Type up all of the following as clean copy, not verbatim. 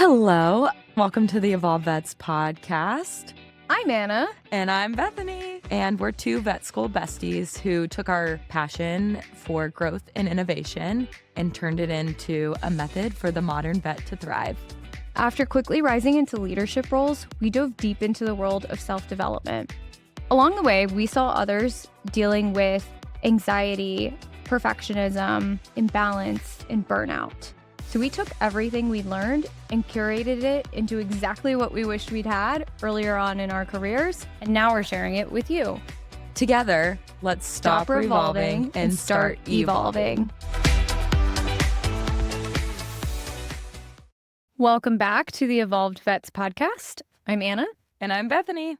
Hello. Welcome to the Evolve Vets podcast. I'm Anna. And I'm Bethany. And we're two vet school besties who took our passion for growth and innovation and turned it into a method for the modern vet to thrive. After quickly rising into leadership roles, we dove deep into the world of self-development. Along the way, we saw others dealing with anxiety, perfectionism, imbalance, and burnout. So we took everything we learned and curated it into exactly what we wished we'd had earlier on in our careers, and now we're sharing it with you. Together, let's stop revolving and start evolving. Welcome back to the Evolved Vets podcast. I'm Anna. And I'm Bethany.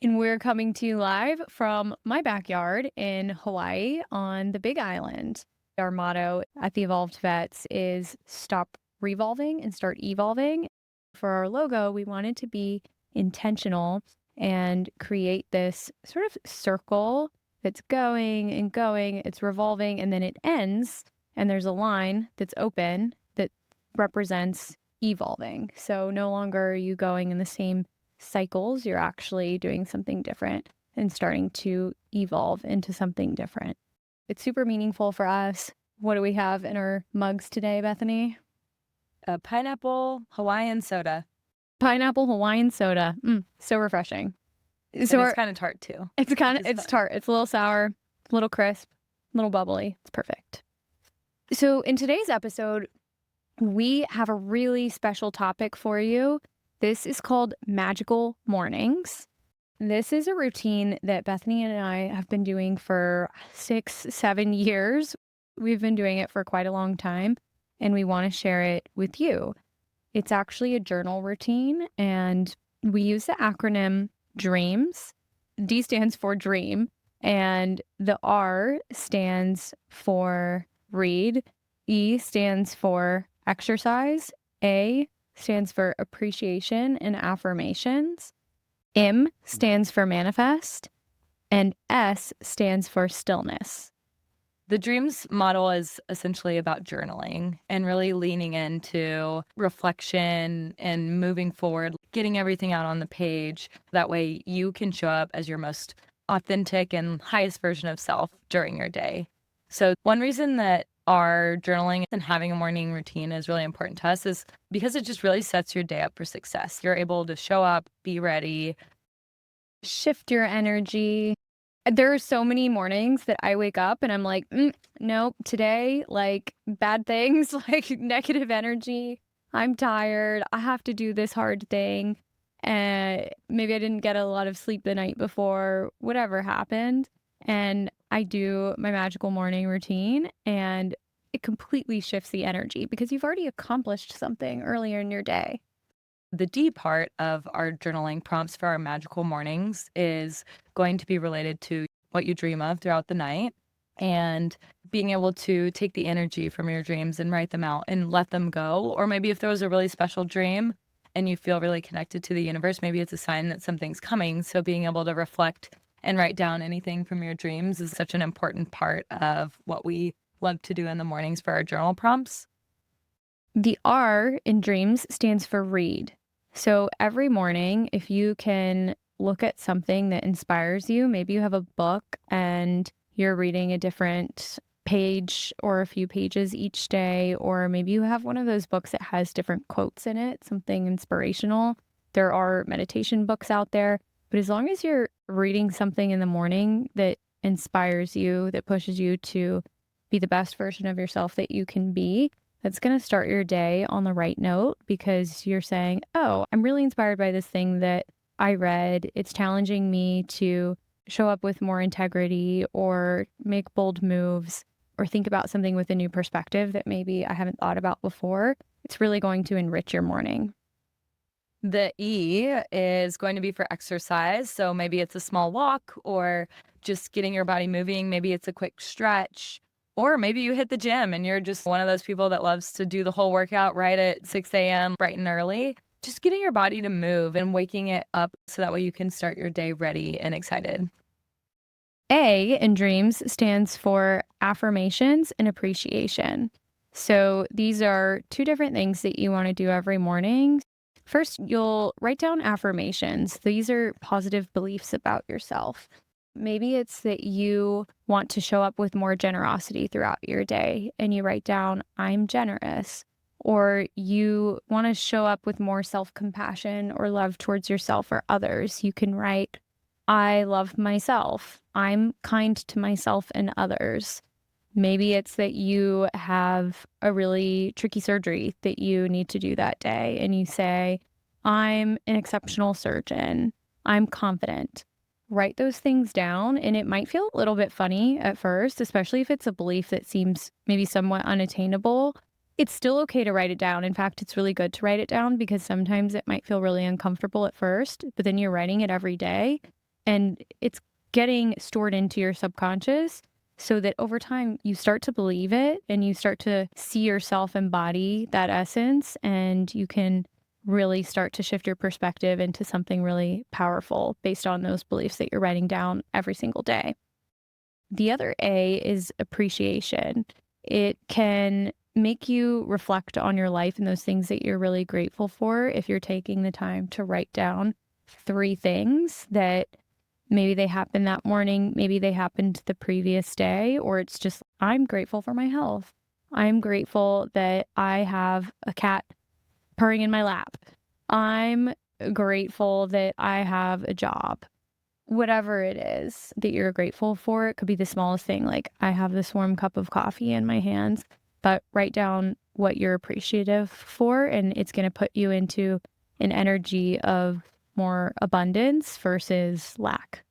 And we're coming to you live from my backyard in Hawaii on the Big Island. Our motto at the Evolved Vets is stop revolving and start evolving. For our logo, we wanted to be intentional and create this sort of circle that's going and going, it's revolving, and then it ends, and there's a line that's open that represents evolving. So no longer are you going in the same cycles, you're actually doing something different and starting to evolve into something different. It's super meaningful for us. What do we have in our mugs today, Bethany? A pineapple Hawaiian soda. Pineapple Hawaiian soda. So refreshing. So it's kind of tart too. It's tart. It's a little sour, a little crisp, a little bubbly. It's perfect. So in today's episode, we have a really special topic for you. This is called Magical Mornings. This is a routine that Bethany and I have been doing for 6-7 years. We've been doing it for quite a long time, and we want to share it with you. It's actually a journal routine, and we use the acronym DREAMS. D stands for dream, and the R stands for read. E stands for exercise. A stands for appreciation and affirmations. M stands for manifest, and S stands for stillness. The Dreams model is essentially about journaling and really leaning into reflection and moving forward, getting everything out on the page. That way you can show up as your most authentic and highest version of self during your day. So one reason that our journaling and having a morning routine is really important to us is because it just really sets your day up for success. You're able to show up, be ready, shift your energy. There are so many mornings that I wake up and I'm like, nope, today, like bad things, like negative energy. I'm tired. I have to do this hard thing. And maybe I didn't get a lot of sleep the night before, whatever happened. And I do my magical morning routine and it completely shifts the energy because you've already accomplished something earlier in your day. The D part of our journaling prompts for our magical mornings is going to be related to what you dream of throughout the night and being able to take the energy from your dreams and write them out and let them go. Or maybe if there was a really special dream and you feel really connected to the universe, maybe it's a sign that something's coming. So being able to reflect and write down anything from your dreams is such an important part of what we love to do in the mornings for our journal prompts. The R in dreams stands for read. So every morning, if you can look at something that inspires you, maybe you have a book and you're reading a different page or a few pages each day, or maybe you have one of those books that has different quotes in it, something inspirational. There are meditation books out there. But as long as you're reading something in the morning that inspires you, that pushes you to be the best version of yourself that you can be, that's going to start your day on the right note because you're saying, oh, I'm really inspired by this thing that I read. It's challenging me to show up with more integrity or make bold moves or think about something with a new perspective that maybe I haven't thought about before. It's really going to enrich your morning. The E is going to be for exercise. So maybe it's a small walk or just getting your body moving. Maybe it's a quick stretch, or maybe you hit the gym and you're just one of those people that loves to do the whole workout right at 6 a.m. bright and early. Just getting your body to move and waking it up so that way you can start your day ready and excited. A in dreams stands for affirmations and appreciation. So these are two different things that you want to do every morning. First, you'll write down affirmations. These are positive beliefs about yourself. Maybe it's that you want to show up with more generosity throughout your day, and you write down, I'm generous. Or you want to show up with more self compassion or love towards yourself or others. You can write, I love myself. I'm kind to myself and others. Maybe it's that you have a really tricky surgery that you need to do that day, and you say, I'm an exceptional surgeon. I'm confident. Write those things down, and it might feel a little bit funny at first, especially if it's a belief that seems maybe somewhat unattainable. It's still okay to write it down. In fact, it's really good to write it down because sometimes it might feel really uncomfortable at first, but then you're writing it every day and it's getting stored into your subconscious so that over time you start to believe it and you start to see yourself embody that essence, and you can really start to shift your perspective into something really powerful based on those beliefs that you're writing down every single day. The other A is appreciation. It can make you reflect on your life and those things that you're really grateful for if you're taking the time to write down 3 things that maybe they happened that morning, maybe they happened the previous day, or it's just, I'm grateful for my health. I'm grateful that I have a cat purring in my lap. I'm grateful that I have a job. Whatever it is that you're grateful for, it could be the smallest thing, like I have this warm cup of coffee in my hands, but write down what you're appreciative for, and it's going to put you into an energy of more abundance versus lack.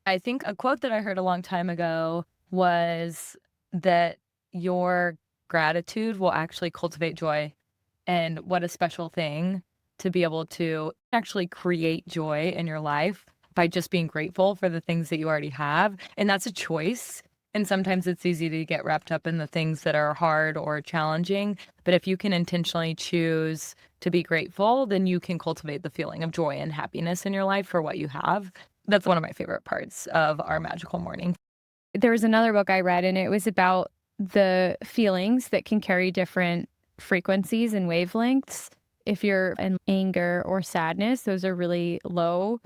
I think a quote that I heard a long time ago was that your gratitude will actually cultivate joy. And what a special thing to be able to actually create joy in your life by just being grateful for the things that you already have. And that's a choice. And sometimes it's easy to get wrapped up in the things that are hard or challenging. But if you can intentionally choose to be grateful, then you can cultivate the feeling of joy and happiness in your life for what you have. That's one of my favorite parts of our magical morning. There was another book I read, and it was about the feelings that can carry different frequencies and wavelengths. If you're in anger or sadness, those are really low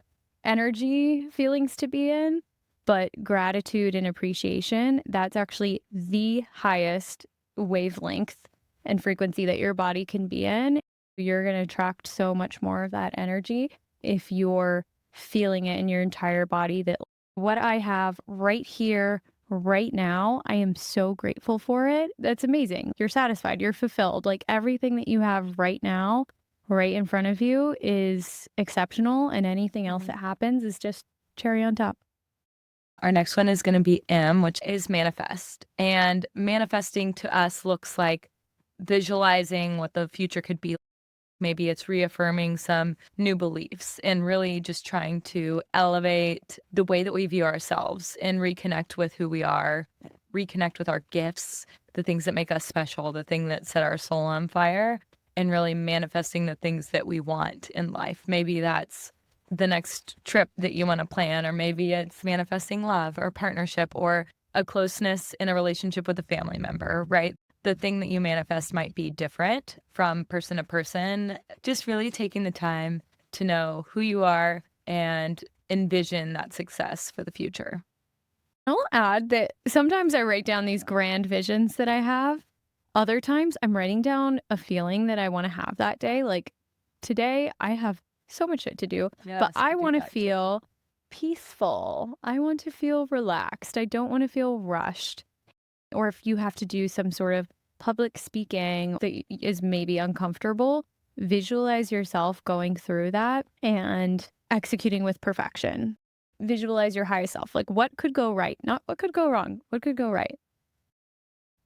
energy feelings to be in. But gratitude and appreciation, that's actually the highest wavelength and frequency that your body can be in. You're going to attract so much more of that energy if you're feeling it in your entire body, that what I have right here, right now, I am so grateful for it. That's amazing. You're satisfied, you're fulfilled. Like everything that you have right now, right in front of you, is exceptional, and anything else that happens is just cherry on top. Our next one is going to be M, which is manifest. And manifesting to us looks like visualizing what the future could be. Maybe it's reaffirming some new beliefs and really just trying to elevate the way that we view ourselves and reconnect with who we are, reconnect with our gifts, the things that make us special, the thing that set our soul on fire, and really manifesting the things that we want in life. Maybe that's the next trip that you want to plan, or maybe it's manifesting love or partnership or a closeness in a relationship with a family member, right? The thing that you manifest might be different from person to person. Just really taking the time to know who you are and envision that success for the future. I'll add that sometimes I write down these grand visions that I have. Other times I'm writing down a feeling that I want to have that day. Like today, I have so much shit to do, but Yes, I I do want to that too. feel peaceful. I want to feel relaxed. I don't want to feel rushed. Or if you have to do some sort of public speaking that is maybe uncomfortable, visualize yourself going through that and executing with perfection. Visualize your higher self. Like, what could go right? Not what could go wrong. What could go right?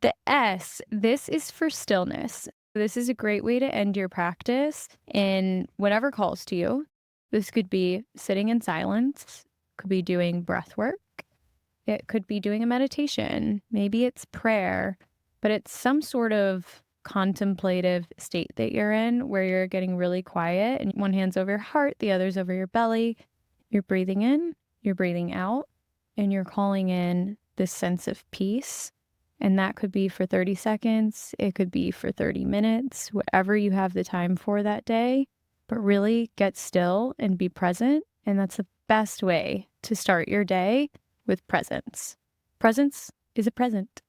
The S, this is for stillness. This is a great way to end your practice in whatever calls to you. This could be sitting in silence, could be doing breath work, it could be doing a meditation. Maybe it's prayer, but it's some sort of contemplative state that you're in where you're getting really quiet and one hand's over your heart, the other's over your belly. You're breathing in, you're breathing out, and you're calling in this sense of peace And that could be for 30 seconds, it could be for 30 minutes, whatever you have the time for that day. But really get still and be present. And that's the best way to start your day, with presence. Presence is a present.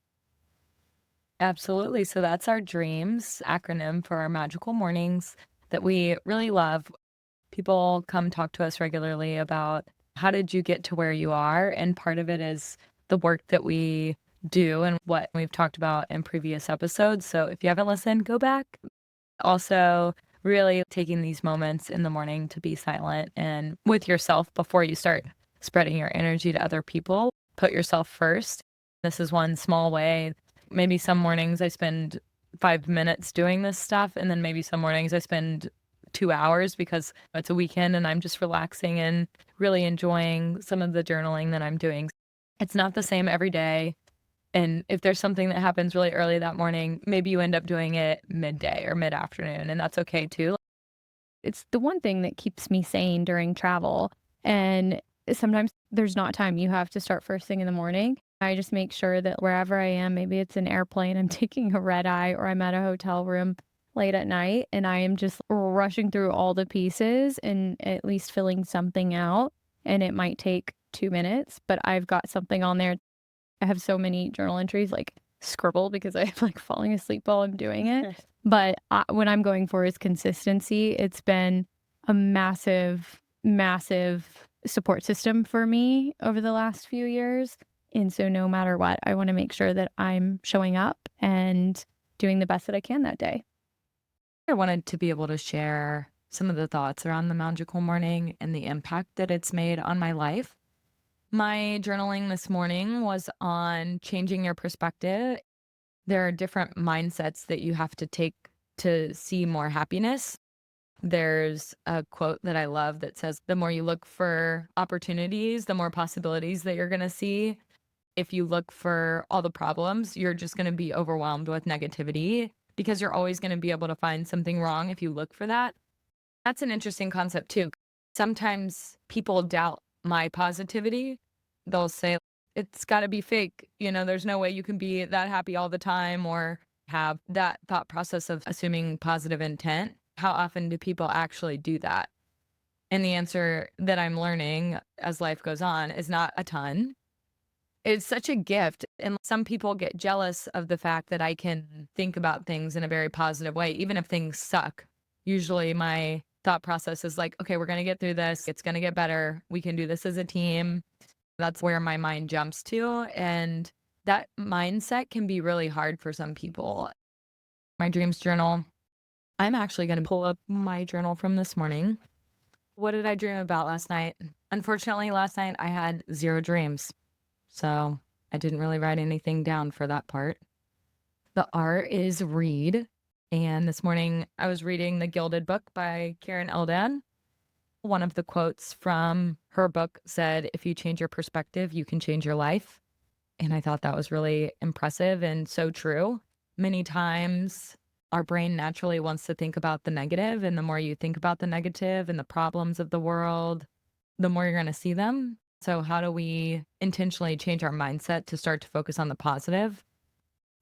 Absolutely. So that's our dreams acronym for our magical mornings that we really love. People come talk to us regularly about how did you get to where you are? And part of it is the work that we do and what we've talked about in previous episodes. So if you haven't listened, go back. Also, really taking these moments in the morning to be silent and with yourself before you start spreading your energy to other people. Put yourself first. This is one small way. Maybe some mornings I spend 5 minutes doing this stuff, and then maybe some mornings I spend 2 hours because it's a weekend and I'm just relaxing and really enjoying some of the journaling that I'm doing. It's not the same every day. And if there's something that happens really early that morning, maybe you end up doing it midday or mid-afternoon, and that's okay too. It's the one thing that keeps me sane during travel. And sometimes there's not time. You have to start first thing in the morning. I just make sure that wherever I am, maybe it's an airplane, I'm taking a red eye, or I'm at a hotel room late at night, and I am just rushing through all the pieces and at least filling something out. And it might take 2 minutes, but I've got something on there. I have so many journal entries, like, scribble because I'm, like, falling asleep while I'm doing it. But, what I'm going for is consistency. It's been a massive, massive support system for me over the last few years, and so no matter what, I wanna make sure that I'm showing up and doing the best that I can that day. I wanted to be able to share some of the thoughts around the magical morning and the impact that it's made on my life. My journaling this morning was on changing your perspective. There are different mindsets that you have to take to see more happiness. There's a quote that I love that says, the more you look for opportunities, the more possibilities that you're going to see. If you look for all the problems, you're just going to be overwhelmed with negativity because you're always going to be able to find something wrong if you look for that. That's an interesting concept too. Sometimes people doubt my positivity. They'll say, it's got to be fake. There's no way you can be that happy all the time or have that thought process of assuming positive intent. How often do people actually do that? And the answer that I'm learning as life goes on is not a ton. It's such a gift. And some people get jealous of the fact that I can think about things in a very positive way, even if things suck. Usually my thought process is like, okay, we're going to get through this. It's going to get better. We can do this as a team. That's where my mind jumps to. And that mindset can be really hard for some people. My dreams journal, I'm actually going to pull up my journal from this morning. What did I dream about last night? Unfortunately, last night I had 0 dreams. So I didn't really write anything down for that part. The R is read. And this morning I was reading The Gilded Book by Karen Eldad. One of the quotes from her book said, if you change your perspective, you can change your life. And I thought that was really impressive and so true. Many times our brain naturally wants to think about the negative, and the more you think about the negative and the problems of the world, the more you're going to see them. So how do we intentionally change our mindset to start to focus on the positive?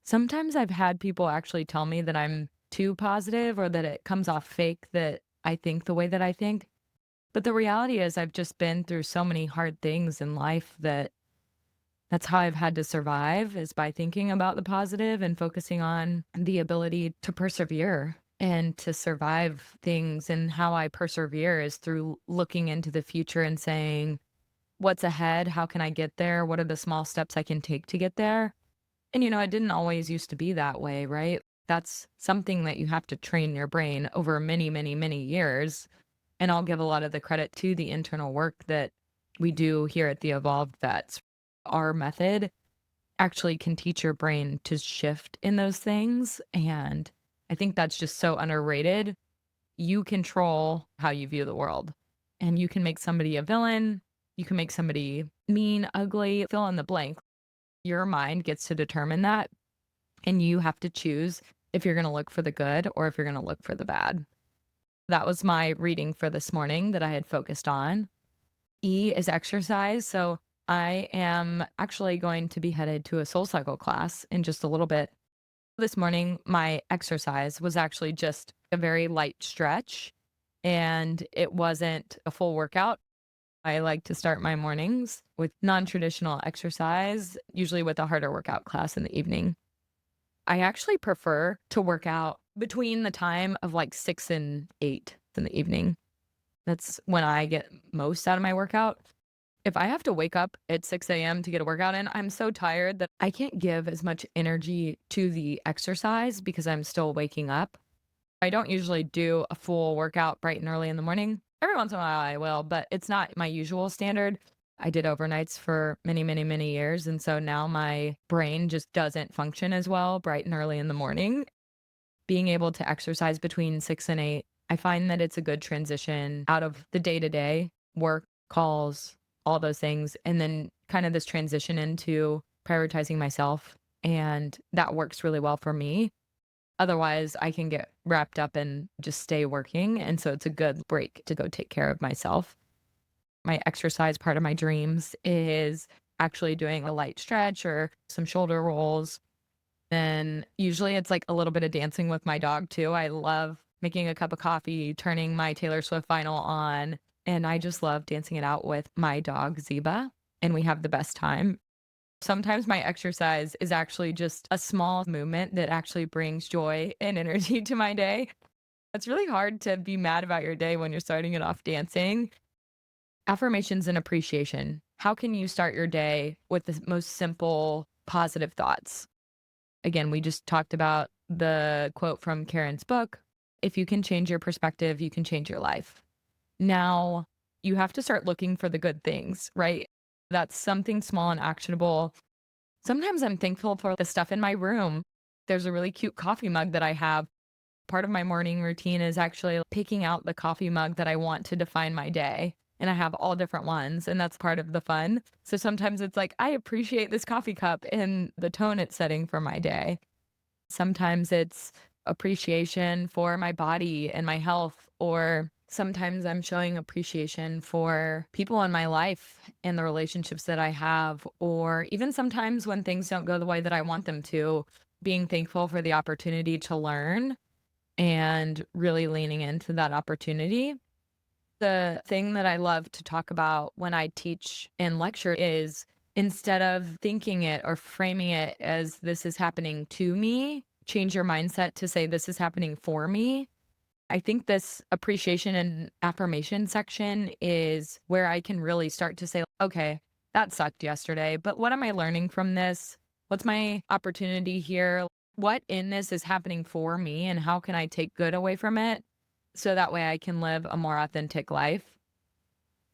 Sometimes I've had people actually tell me that I'm too positive or that it comes off fake that I think the way that I think. But the reality is I've just been through so many hard things in life that that's how I've had to survive, is by thinking about the positive and focusing on the ability to persevere and to survive things. And how I persevere is through looking into the future and saying, what's ahead? How can I get there? What are the small steps I can take to get there? And, it didn't always used to be that way, right? That's something that you have to train your brain over many, many, many years. And I'll give a lot of the credit to the internal work that we do here at the Evolved Vets. Our method actually can teach your brain to shift in those things. And I think that's just so underrated. You control how you view the world, and you can make somebody a villain. You can make somebody mean, ugly, fill in the blank. Your mind gets to determine that. And you have to choose if you're going to look for the good or if you're going to look for the bad. That was my reading for this morning that I had focused on. E is exercise. So I am actually going to be headed to a soul cycle class in just a little bit. This morning, my exercise was actually just a very light stretch, and it wasn't a full workout. I like to start my mornings with non traditional exercise, usually with a harder workout class in the evening. I actually prefer to work out between the time of like 6 and 8 in the evening. That's when I get most out of my workout. If I have to wake up at 6 a.m. to get a workout in, I'm so tired that I can't give as much energy to the exercise because I'm still waking up. I don't usually do a full workout bright and early in the morning. Every once in a while I will, but it's not my usual standard. I did overnights for many, many, many years. And so now my brain just doesn't function as well bright and early in the morning. Being able to exercise between 6 and 8, I find that it's a good transition out of the day to day work, calls, all those things. And then kind of this transition into prioritizing myself. And that works really well for me. Otherwise, I can get wrapped up and just stay working, and so it's a good break to go take care of myself. My exercise part of my dreams is actually doing a light stretch or some shoulder rolls. Then usually it's like a little bit of dancing with my dog too. I love making a cup of coffee, turning my Taylor Swift vinyl on, and I just love dancing it out with my dog Zeba, and we have the best time. Sometimes my exercise is actually just a small movement that actually brings joy and energy to my day. It's really hard to be mad about your day when you're starting it off dancing. Affirmations and appreciation. How can you start your day with the most simple positive thoughts? Again, we just talked about the quote from Karen's book. If you can change your perspective, you can change your life. Now, you have to start looking for the good things, right? That's something small and actionable. Sometimes I'm thankful for the stuff in my room. There's a really cute coffee mug that I have. Part of my morning routine is actually picking out the coffee mug that I want to define my day. And I have all different ones, and that's part of the fun. So sometimes it's like, I appreciate this coffee cup and the tone it's setting for my day. Sometimes it's appreciation for my body and my health, or sometimes I'm showing appreciation for people in my life and the relationships that I have, or even sometimes when things don't go the way that I want them to, being thankful for the opportunity to learn and really leaning into that opportunity. The thing that I love to talk about when I teach and lecture is instead of thinking it or framing it as this is happening to me, change your mindset to say this is happening for me. I think this appreciation and affirmation section is where I can really start to say, okay, that sucked yesterday, but what am I learning from this? What's my opportunity here? What in this is happening for me, and how can I take good away from it? So that way I can live a more authentic life.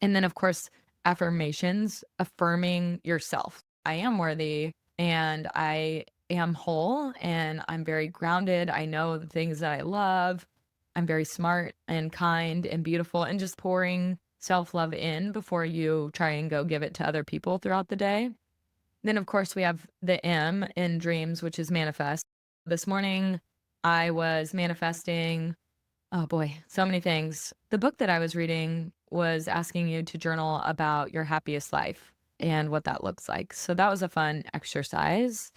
And then, of course, affirmations, affirming yourself. I am worthy and I am whole and I'm very grounded. I know the things that I love. I'm very smart and kind and beautiful, and just pouring self love in before you try and go give it to other people throughout the day. Then, of course, we have the M in dreams, which is manifest. This morning, I was manifesting. Oh boy, so many things. The book that I was reading was asking you to journal about your happiest life and what that looks like. So that was a fun exercise.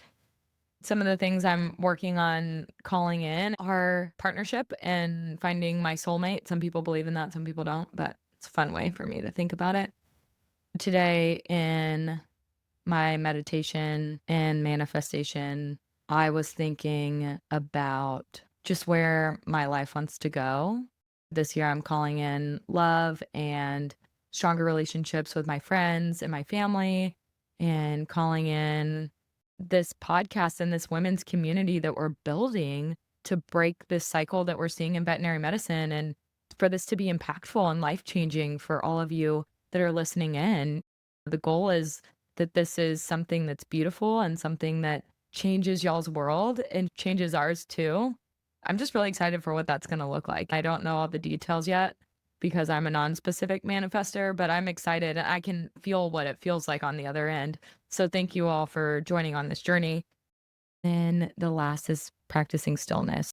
Some of the things I'm working on calling in are partnership and finding my soulmate. Some people believe in that, some people don't, but it's a fun way for me to think about it. Today, in my meditation and manifestation, I was thinking about just where my life wants to go. This year, I'm calling in love and stronger relationships with my friends and my family, and calling in this podcast and this women's community that we're building to break this cycle that we're seeing in veterinary medicine, and for this to be impactful and life changing for all of you that are listening in. The goal is that this is something that's beautiful and something that changes y'all's world and changes ours too. I'm just really excited for what that's going to look like. I don't know all the details yet because I'm a non-specific manifester, but I'm excited and I can feel what it feels like on the other end. So thank you all for joining on this journey. And the last is practicing stillness,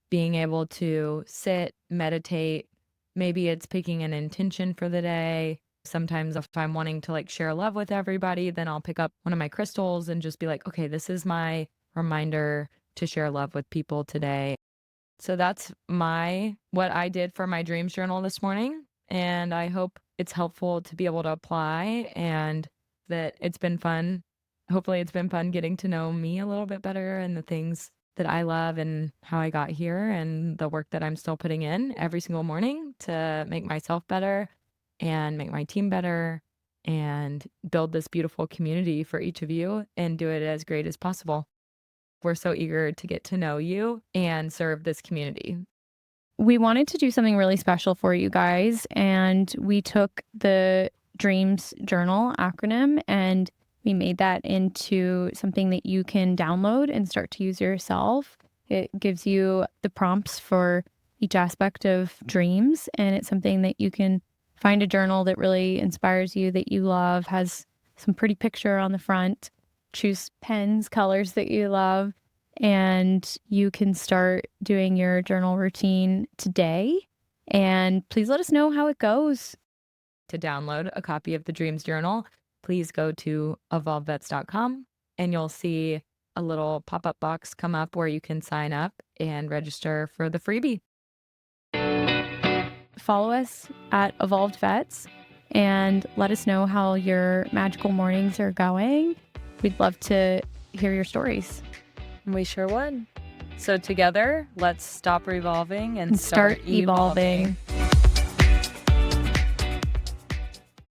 being able to sit, meditate. Maybe it's picking an intention for the day. Sometimes if I'm wanting to like share love with everybody, then I'll pick up one of my crystals and just be like, okay, this is my reminder to share love with people today. So that's what I did for my dreams journal this morning. And I hope it's helpful to be able to apply and that it's been fun. Hopefully it's been fun getting to know me a little bit better and the things that I love and how I got here and the work that I'm still putting in every single morning to make myself better and make my team better and build this beautiful community for each of you and do it as great as possible. We're so eager to get to know you and serve this community. We wanted to do something really special for you guys, and we took the Dreams Journal acronym and we made that into something that you can download and start to use yourself. It gives you the prompts for each aspect of dreams, and it's something that you can find a journal that really inspires you, that you love, has some pretty picture on the front. Choose pens, colors that you love, and you can start doing your journal routine today. And please let us know how it goes. To download a copy of the Dreams Journal, please go to evolvevets.com and you'll see a little pop-up box come up where you can sign up and register for the freebie. Follow us at Evolved Vets and let us know how your magical mornings are going. We'd love to hear your stories. We sure would. So together, let's stop revolving and Start evolving.